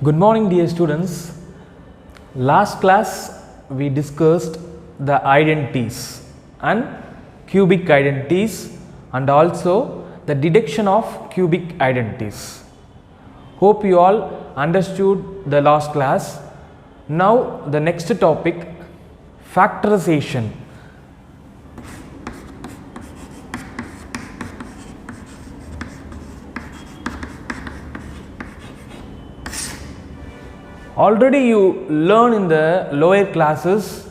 Good morning, dear students. Last class we discussed the identities and cubic identities and also the deduction of cubic identities. Hope you all understood the last class. Now the next topic, factorization. Already you learn in the lower classes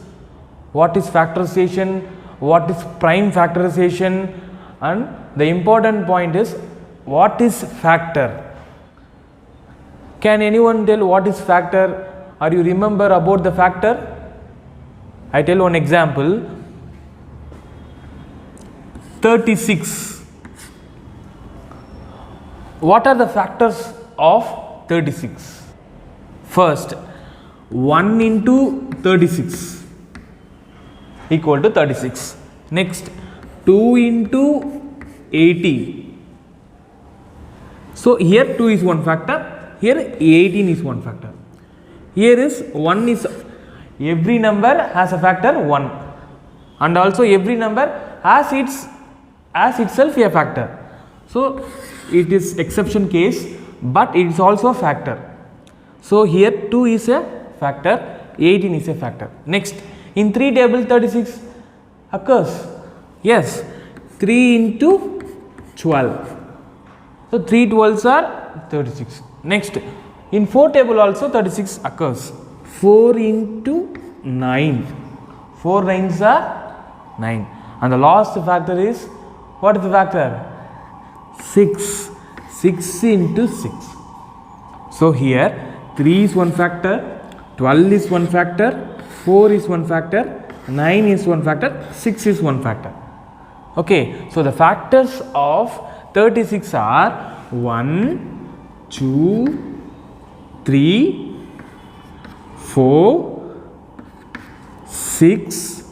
what is factorization, what is prime factorization, and the important point is what is factor. Can anyone tell what is factor? Or you remember about the factor? I tell one example. 36. What are the factors of 36? First, 1 into 36 equal to 36. Next, 2 into 18. So here 2 is one factor, here 18 is one factor. Here is 1 is, every number has a factor 1, and also every number has itself a factor. So it is exception case, but it is also a factor. So here 2 is a factor, 18 is a factor. Next, in 3 table 36 occurs. Yes, 3 into 12. So 3 12s are 36. Next, in 4 table also 36 occurs. 4 into 9. 4 9s are 9. And the last factor is, what is the factor? 6. 6 into 6. So here 3 is one factor, 12 is one factor, 4 is one factor, 9 is one factor, 6 is one factor. Okay, so the factors of 36 are 1, 2, 3, 4, 6,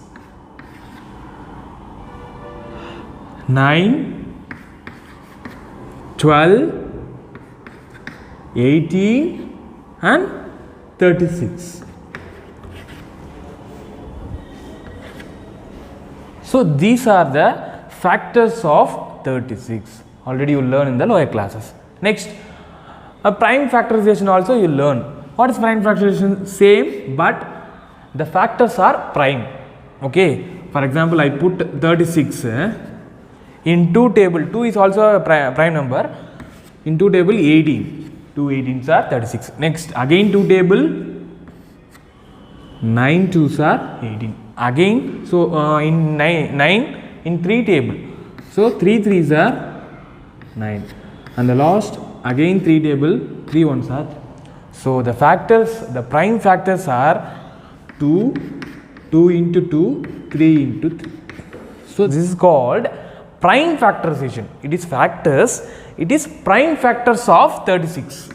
9, 12, 18 and 36. So these are the factors of 36. Already you learn in the lower classes. Next, a prime factorization also you learn. What is prime factorization? Same, but the factors are prime. Okay, for example, I put 36 in 2 table. 2 is also a prime number. In 2 table 18. 2 18s are 36. Next, again 2 table, 9 2s are 18. Again, so in 9 in 3 table, so 3 3s are 9. And the last, again 3 table, 3 1s are. So the factors, the prime factors are 2, 2 into 2, 3 into 3. So this is called prime factorization. It is factors. It is prime factors of 36.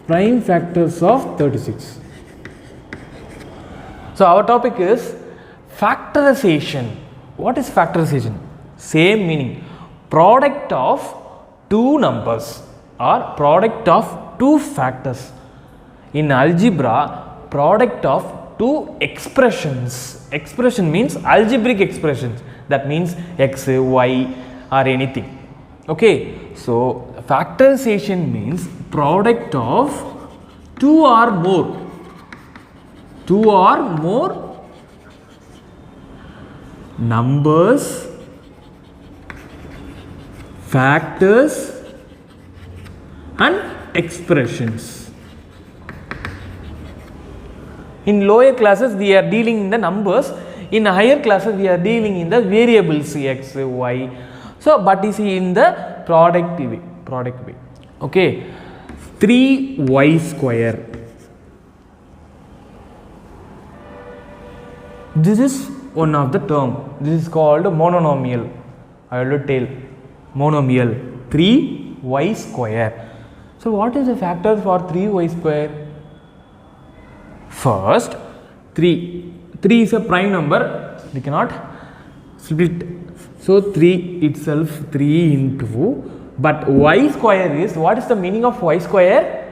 Prime factors of 36. So our topic is factorization. What is factorization? Same meaning. Product of two numbers or product of two factors. In algebra, product of two expressions. Expression means algebraic expressions. That means x, y or anything. Okay, so factorization means product of two or more numbers, factors and expressions. In lower classes we are dealing in the numbers, in higher classes we are dealing in the variables x, y. So, but you see in the product way. Okay, 3y square. This is one of the term. This is called monomial. I will tell monomial. 3y square. So, what is the factor for 3y square? First, 3. 3 is a prime number. We cannot split. So 3 itself 3 into, but y square is, what is the meaning of y square?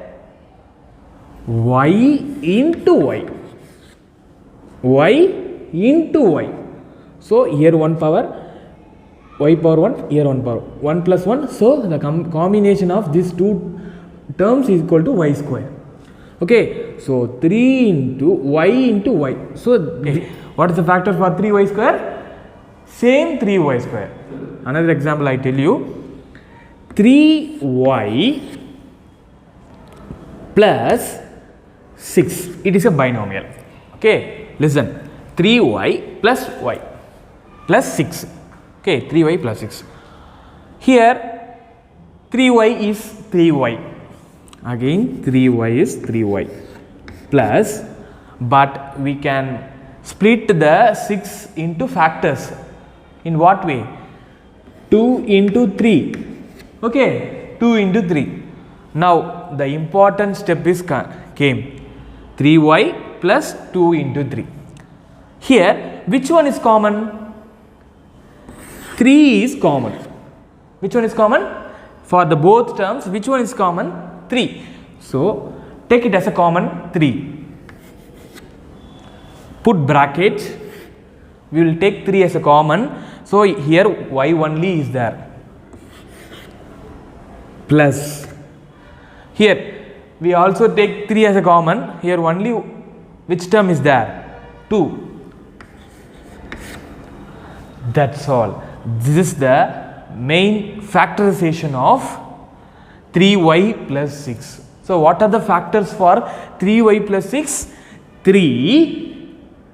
y into y. Y into y. So here 1 power, y power 1, here 1 power, 1 plus 1. So the combination of these two terms is equal to y square. Okay, so 3 into y. So what is the factor for 3y square? Same 3y square. Another example I tell you, 3y plus 6. It is a binomial. Okay, listen, 3y plus y plus 6. Okay, 3y plus 6. Here 3y is 3y. Again 3y is 3y plus, but we can split the 6 into factors. In what way? 2 into 3. Okay, 2 into 3. Now the important step is came. 3y plus 2 into 3. Here which one is common? 3 is common. Which one is common? For the both terms, which one is common? 3. So take it as a common 3. Put bracket. We will take 3 as a common. So here y only is there. Plus. Here we also take 3 as a common. Here only which term is there? 2. That's all. This is the main factorization of 3y plus 6. So what are the factors for 3y plus 6? 3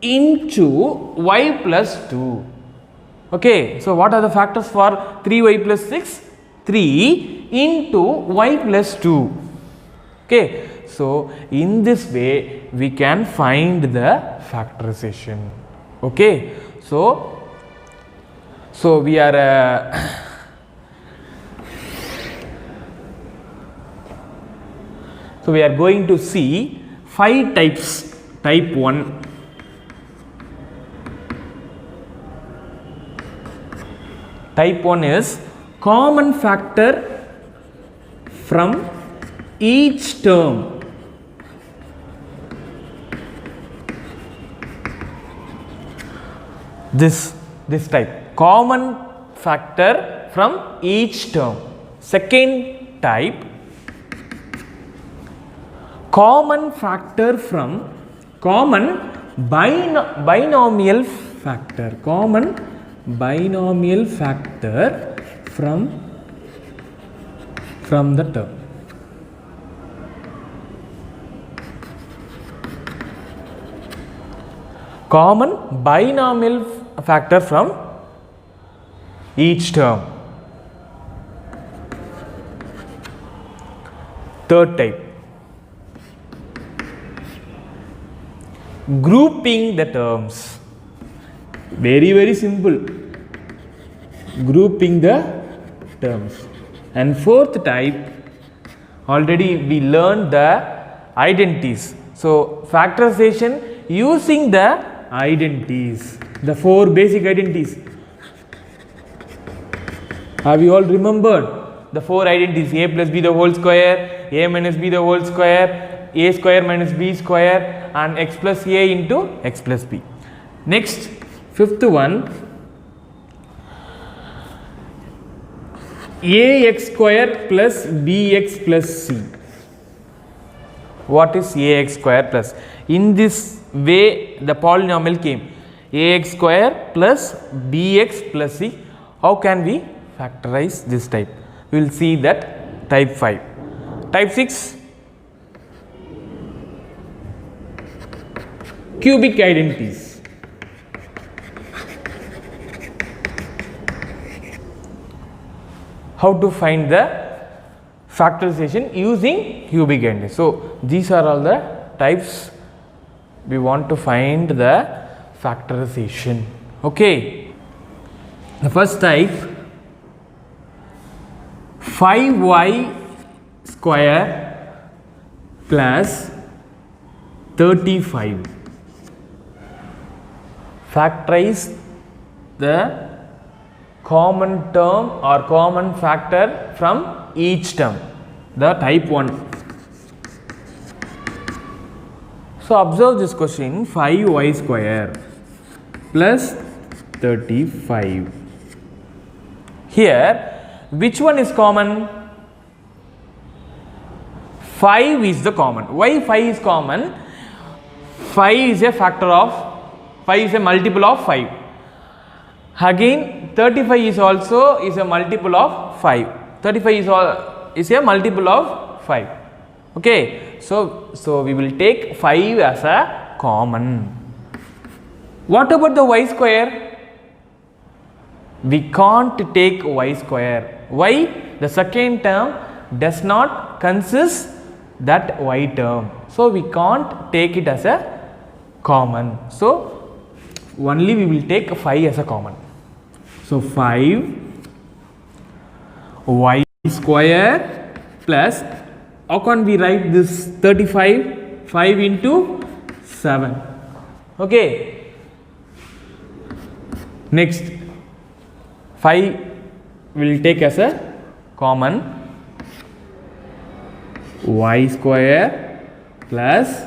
into y plus 2. Okay, so what are the factors for 3y plus 6? 3 into y plus 2. Okay, so in this way we can find the factorization. Okay, so we are so we are going to see 5 types. Type 1. Type 1 is common factor from each term. This type, common factor from each term. Second type, common factor from common binomial factor. Common binomial factor from the term. Common binomial factor from each term. Third type, grouping the terms. Very simple. Grouping the terms. And fourth type, already we learned the identities. So factorization using the identities, the 4 basic identities. Have you all remembered the 4 identities? A plus b the whole square, a minus b the whole square, a square minus b square, and x plus a into x plus b. Next, fifth one, ax square plus bx plus c. What is ax square plus? In this way the polynomial came, ax square plus bx plus c. How can we factorize this type? We will see that type 5. Type 6, cubic identities. How to find the factorization using cubic identities? So these are all the types we want to find the factorization. Okay, the first type, 5y square plus 35. Factorize the common term or common factor from each term. The type 1. So observe this question, 5y square plus 35. Here which one is common? 5 is the common. Why 5 is common? 5 is a factor of 5 is a multiple of 5. Again 35 is also a multiple of 5. 35 is a multiple of 5. Okay, so we will take 5 as a common. What about the y square? We can't take y square. Why? The second term does not consist that y term, so we can't take it as a common. So only we will take 5 as a common. So 5 y square plus, how can we write this 35? 5 into 7. Okay, next 5 will take as a common, y square plus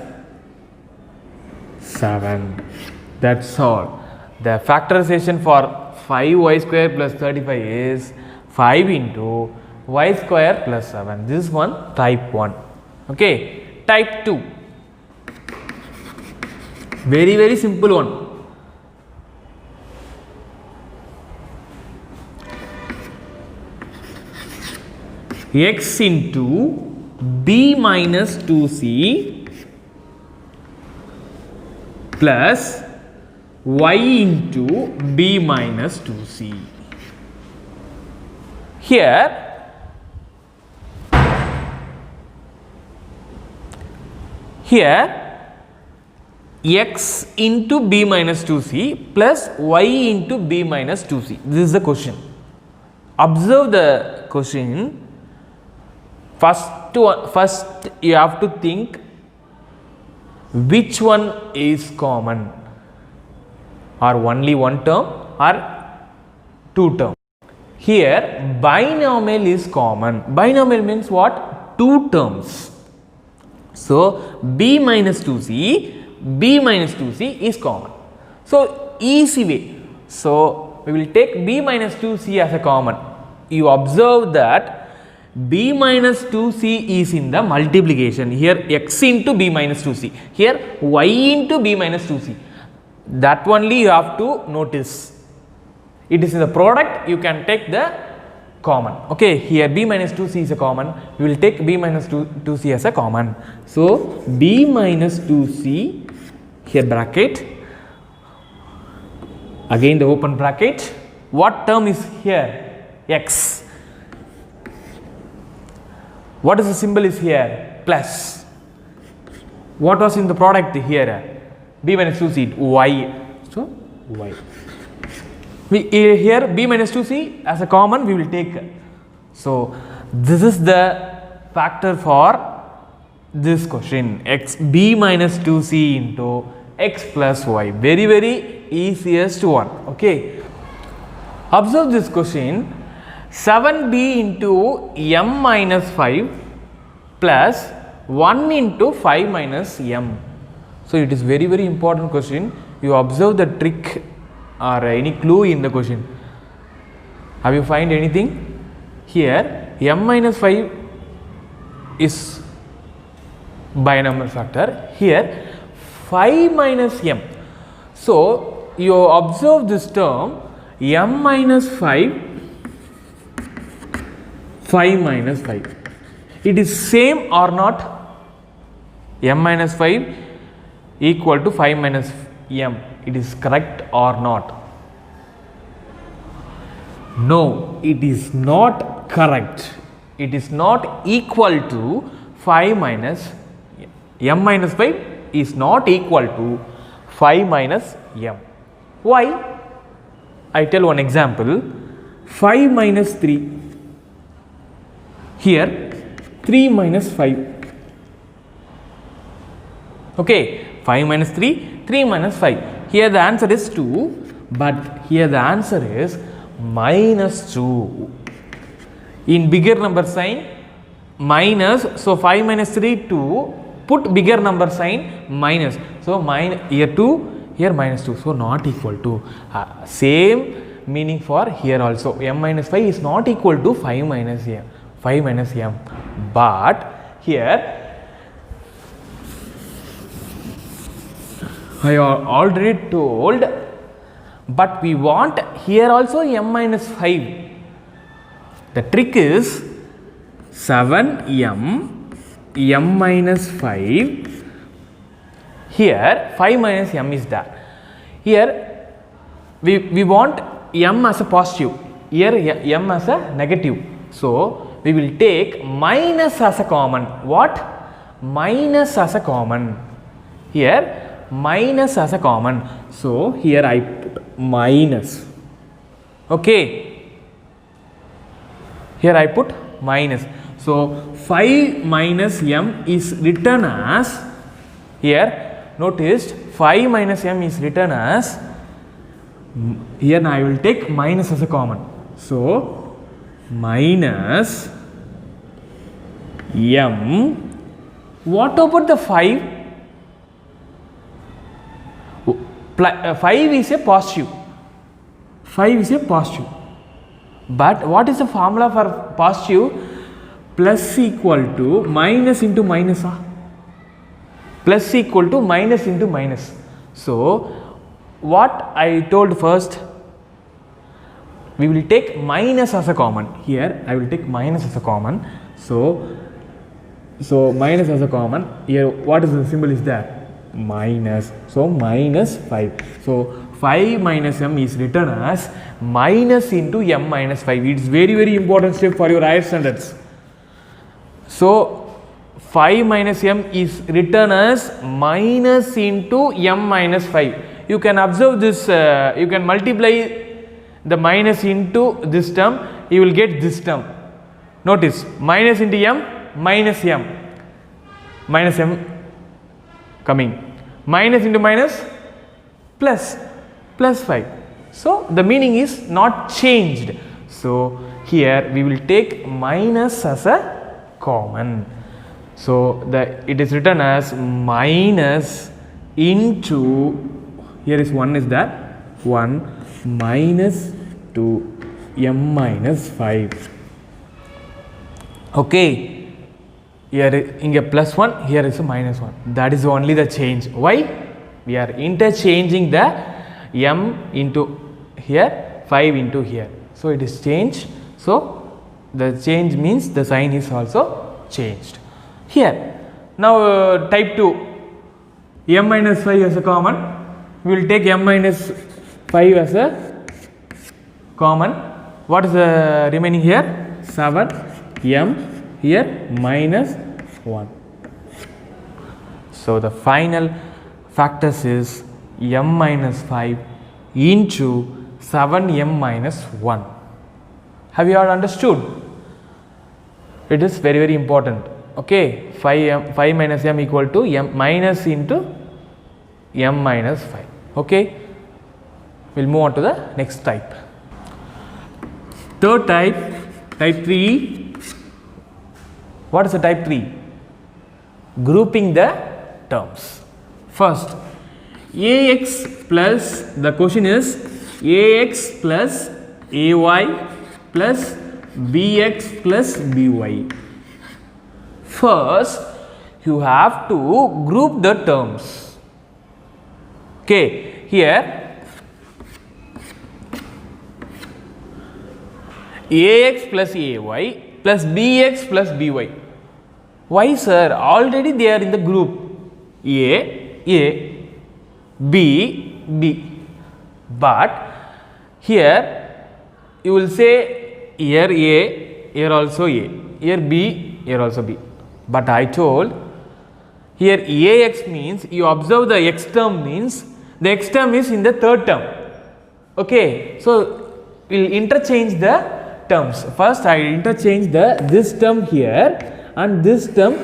7. That's all. The factorization for 5y square plus 35 is 5 into y square plus 7. This is one type 1. Okay, type 2, very simple one. X into b minus 2c plus y into b minus 2c. Here x into b minus 2c plus y into b minus 2c. This is the question. Observe the question. First you have to think which one is common, or only one term or two terms. Here binomial is common. Binomial means what? Two terms. So b minus 2c is common. So easy way. So we will take b minus 2c as a common. You observe that b minus 2c is in the multiplication. Here x into b minus 2c. Here y into b minus 2c. That only you have to notice. It is in the product, you can take the common. Okay, here b minus 2c is a common. We will take b minus 2c as a common. So b minus 2c, here bracket, again the open bracket. What term is here? X. What is the symbol is here? Plus. What was in the product here? B minus 2c, y. So y. Here b minus 2c as a common we will take. So this is the factor for this question, x b minus 2c into x plus y. Very easiest one. Okay, observe this question. 7b into m minus 5 plus 1 into 5 minus m. So it is very important question. You observe the trick or any clue in the question. Have you find anything? Here m minus 5 is binomial factor. Here 5 minus m. So you observe this term m minus 5 minus 5. It is same or not? M minus 5 equal to 5 minus m. It is correct or not? No, it is not correct. It is not equal to 5 minus m minus 5 is not equal to 5 minus m. Why? I tell one example. 5 minus 3. Here 3 minus 5. Okay, 5 minus 3, 3 minus 5. Here the answer is 2, but here the answer is minus 2. In bigger number sign minus, so 5 minus 3 2, put bigger number sign minus. So here 2, here minus 2. So not equal to. Same meaning for here also. M minus 5 is not equal to 5 minus m. 5 minus m. But here I already told, but we want here also m minus 5. The trick is 7m, m minus 5. Here 5 minus m is there. Here we want m as a positive, here m as a negative. So we will take minus as a common. What? Minus as a common. Here minus as a common. So here I put minus. Okay. Here I put minus. So 5 minus m is written as, here notice 5 minus m is written as, here I will take minus as a common. So minus m. What about the 5? 5 is a positive. 5 is a positive. But what is the formula for positive? Plus equal to minus into minus. Plus equal to minus into minus. So what I told first, we will take minus as a common. Here I will take minus as a common. So minus as a common. Here what is the symbol is there? Minus. So minus 5. So 5 minus m is written as minus into m minus 5. It is very important step for your higher standards. So 5 minus m is written as minus into m minus 5. You can observe this, you can multiply the minus into this term, you will get this term. Notice minus into m, minus m coming, minus into minus, plus 5. So the meaning is not changed. So here we will take minus as a common. So it is written as minus into, here is 1 is there, 1 minus 2 m minus 5. Okay, here in a plus 1, here is a minus 1. That is only the change. Why? We are interchanging the m into here, 5 into here. So it is changed. So the change means the sign is also changed. Here now type 2, m minus 5 as a common. We will take m minus 5 as a common. What is the remaining here? 7 m, here minus 1. So the final factors is m minus 5 into 7m minus 1. Have you all understood? It is very important. Okay, 5 minus m equal to m minus into m minus 5. Okay, we'll move on to the next type. Third type, type 3. What is the type 3? Grouping the terms. First, ax plus, the question is ax plus ay plus bx plus by. First, you have to group the terms. Okay, here ax plus ay plus bx plus by. Why, sir? Already they are in the group. A, B. But here you will say here A, here also A, here B, here also B. But I told here ax means, you observe the x term means the x term is in the third term. Okay, so we will interchange the terms. First I interchange this term here and this term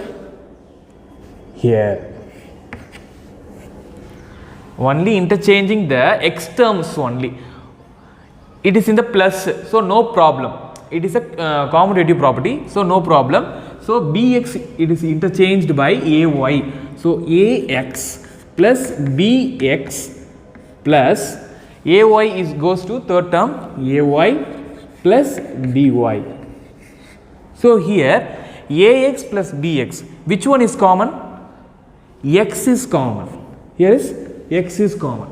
here. Only interchanging the x terms only. It is in the plus, so no problem. it is a commutative property, so no problem. So bx, it is interchanged by ay, so ax plus bx plus ay is goes to third term, ay plus by. So here ax plus bx, which one is common? X is common. Here is x is common.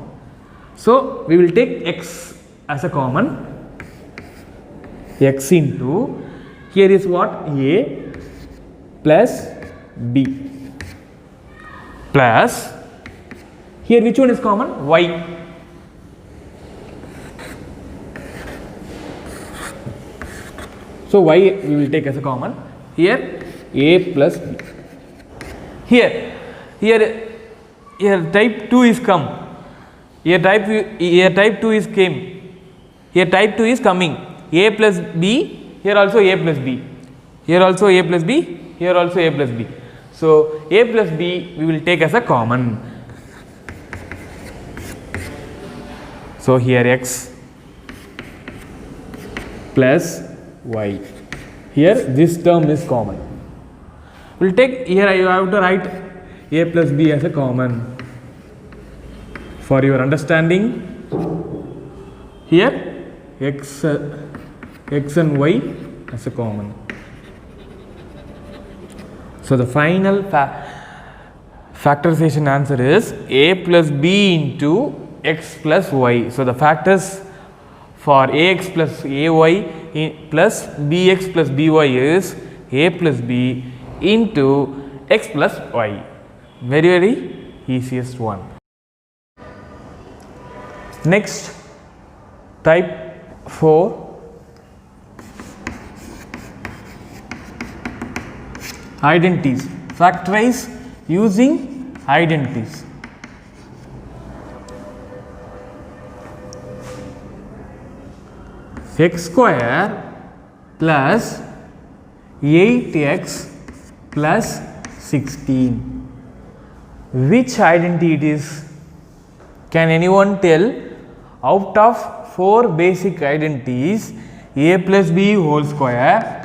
So we will take x as a common. X into, here is what? A plus b plus, here which one is common? Y. So y we will take as a common. Here a plus b. Here type 2 is come. Here type 2 is came. Here type 2 is coming. A plus b. Here also a plus b. Here also a plus b. Here also a plus b. So a plus b we will take as a common. So here x plus y. Here this term is common. We will take, here I have to write a plus b as a common for your understanding. Here x and y as a common. So the final factorization answer is a plus b into x plus y. So the factors for ax plus ay plus bx plus by is a plus b into x plus y. Very easiest one. Next, type 4. Identities. Factorize using identities. X square plus 8x plus 16. Which identity it is? Can anyone tell? Out of 4 basic identities, a plus b whole square,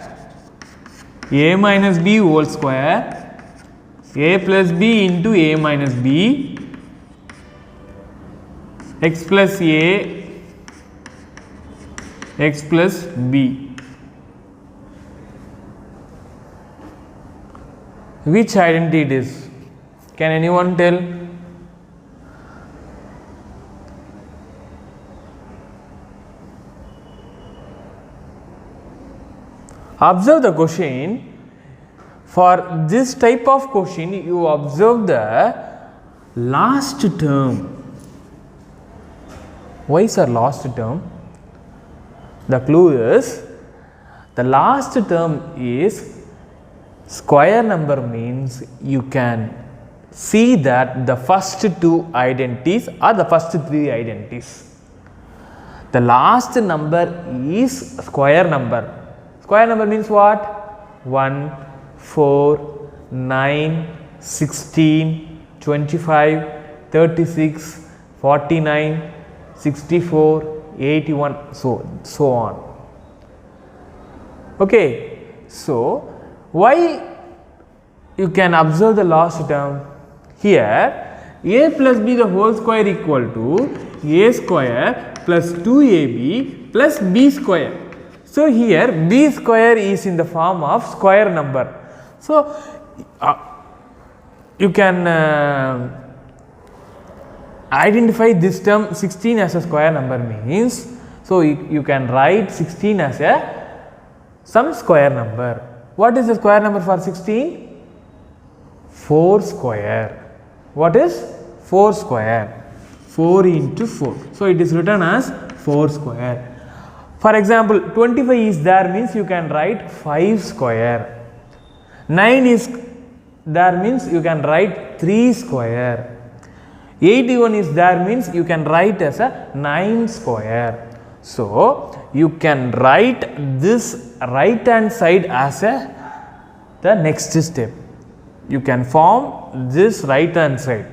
a minus b whole square, a plus b into a minus b, x plus a, x plus b. Which identity it is? Can anyone tell? Observe the question. For this type of question, you observe the last term. Why is our last term? The clue is, the last term is square number, means you can see that the first 2 identities are the first 3 identities. The last number is square number. Square number means what? 1, 4, 9, 16, 25, 36, 49, 64, 81, so on. Okay. So why you can observe the last term? Here a plus b the whole square equal to a square plus 2ab plus b square. So here b square is in the form of square number. So you can identify this term 16 as a square number, means, so you can write 16 as a some square number. What is the square number for 16? 4 square. What is 4 square? 4 into 4. So it is written as 4 square. For example, 25 is there, means you can write 5 square. 9 is there, means you can write 3 square. 81 is there, means you can write as a 9 square. So you can write this right hand side as the next step. You can form this right hand side.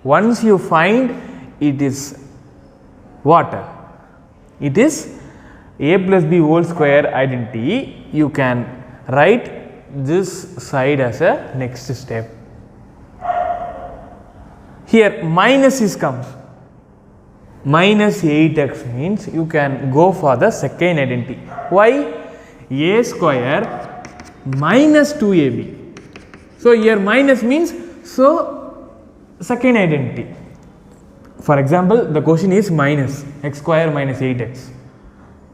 Once you find, it is what? It is a plus b whole square identity, you can write this side as a next step. Here minus is comes. Minus 8x means you can go for the second identity. Why? A square minus 2ab. So here minus means so second identity. For example, the question is minus x square minus 8x.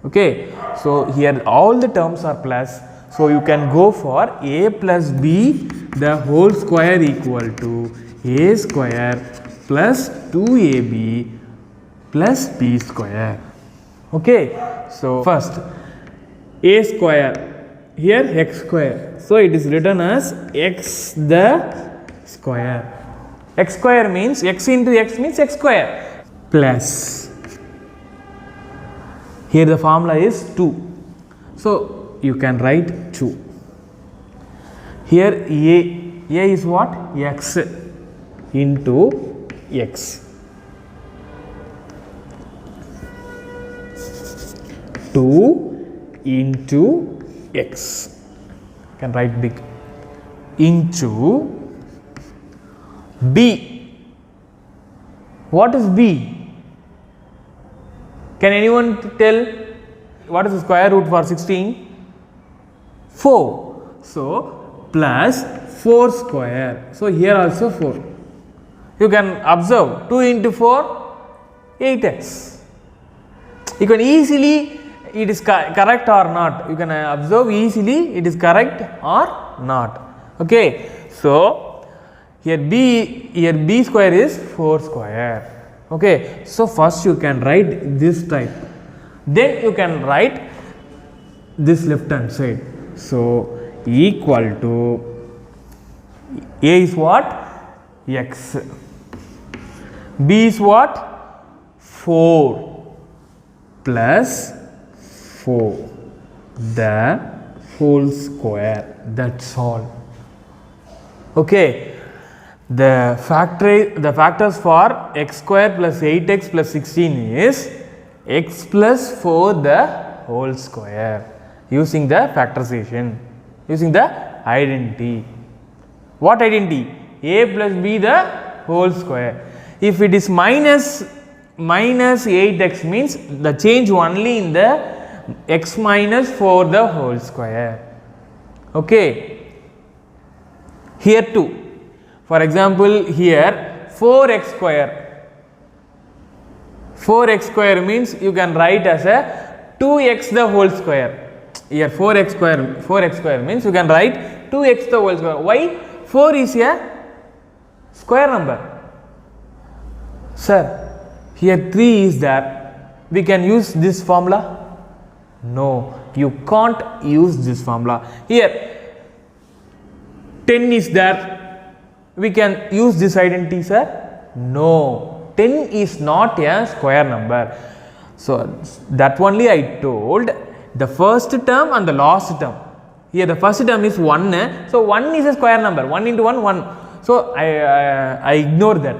Okay, so here all the terms are plus. So you can go for a plus b the whole square equal to a square plus 2ab plus b square. Okay, so first a square, here x square, so it is written as x the square. X square means x into x means x square plus, here the formula is 2, so you can write 2. Here a is what? X into x. 2 into x, you can write big, into b. What is b? Can anyone tell what is the square root for 16? 4. So plus 4 square. So here also 4. You can observe 2 into 4, 8x. You can easily, it is correct or not. You can observe easily it is correct or not. Okay. So here b square is 4 square. Okay. So first you can write this type. Then you can write this left hand side. So equal to a is what? X. B is what? 4 plus 4 the whole square. That's all. Okay. The factors for x square plus 8x plus 16 is x plus 4 the whole square using the factorization, using the identity. What identity? A plus b the whole square. If it is minus 8x means the change only in the x minus 4 the whole square. Okay. Here too. For example, here 4x square. 4x square means you can write as a 2x the whole square. Here 4x square means you can write 2x the whole square. Why? 4 is a square number. Sir, here 3 is there. We can use this formula? No, you can't use this formula. Here 10 is there. We can use this identity, sir? No, 10 is not a square number. So that only I told the first term and the last term. Here the first term is 1. So 1 is a square number. 1 into 1, 1. So I ignore that.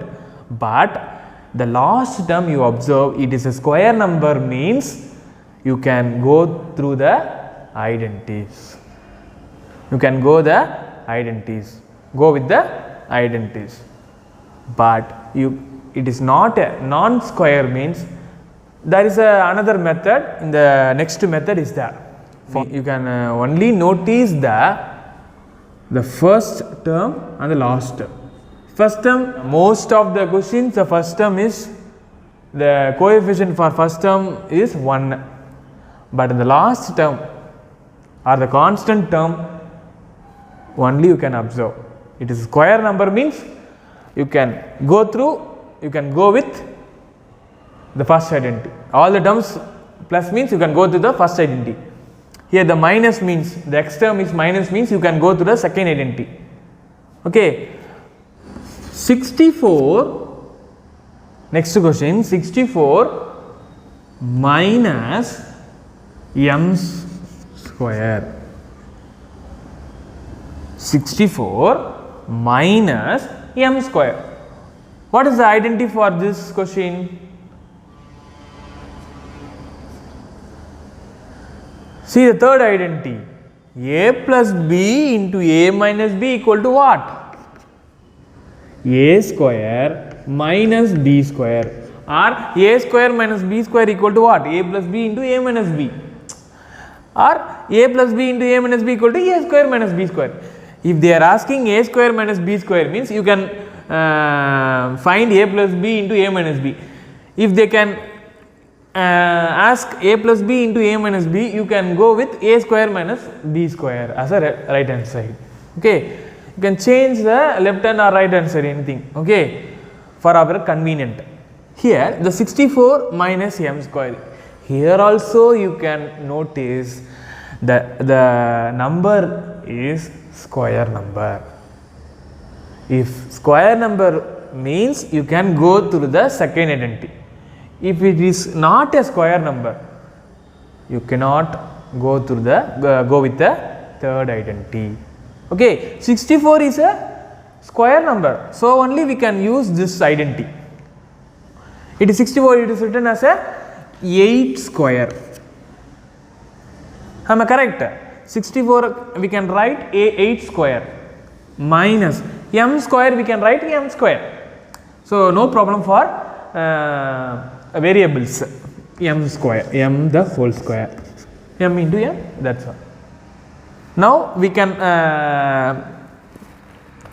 But the last term you observe, it is a square number means you can go through the identities. You can go the identities. Go with the identities. But it is not a non-square means there is another method. In the next method is there. You can only notice the first term and the last term. First term, most of the questions, the first term is, the coefficient for first term is 1. But in the last term or the constant term, only you can observe. It is square number means you can go through, you can go with the first identity. All the terms plus means you can go to the first identity. Here the minus means, the x term is minus means you can go to the second identity. Okay. 64, next question, 64 minus m square. 64 minus m square. What is the identity for this question? See the third identity, a plus b into a minus b equal to what? A square minus b square, or a square minus b square equal to what? A plus b into a minus b, or a plus b into a minus b equal to a square minus b square. If they are asking a square minus b square, means you can find a plus b into a minus b. If they can ask a plus b into a minus b, you can go with a square minus b square as a right hand side. Okay, you can change the left hand or right hand side, anything, okay, for our convenient. Here the 64 minus m square, here also you can notice that the number is square number. If square number means you can go through the second identity. If it is not a square number, you cannot go through the go with the third identity. Okay, 64 is a square number, so only we can use this identity. It is 64, it is written as a 8 square. Am I correct? 64 we can write a 8 square minus m square, we can write m square. So no problem for variables, m square, m the whole square, m into m, that's all. Now we can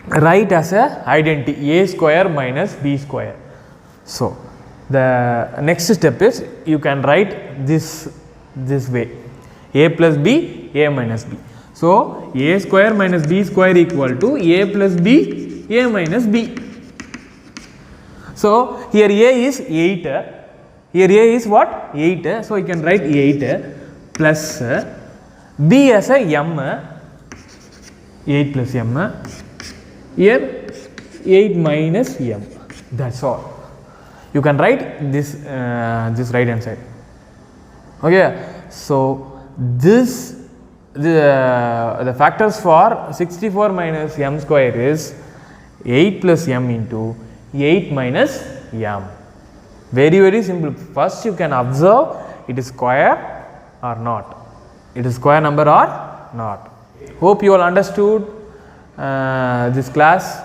write as a identity a square minus b square. So the next step is you can write this way, a plus b, a minus b. So a square minus b square equal to a plus b, a minus b. So here a is 8, here a is what? 8, so you can write 8 plus b as a m, 8 plus m, here 8 minus m, that's all. You can write this this right hand side. Okay, so this the factors for 64 minus m square is 8 plus m into 8 minus m. Very simple. First you can observe it is square or not, it is square number or not. Hope you all understood this class,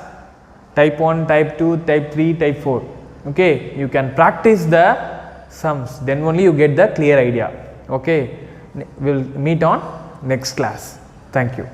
type 1, type 2, type 3, type 4. Okay, you can practice the sums, then only you get the clear idea. Okay, we will meet on next class. Thank you.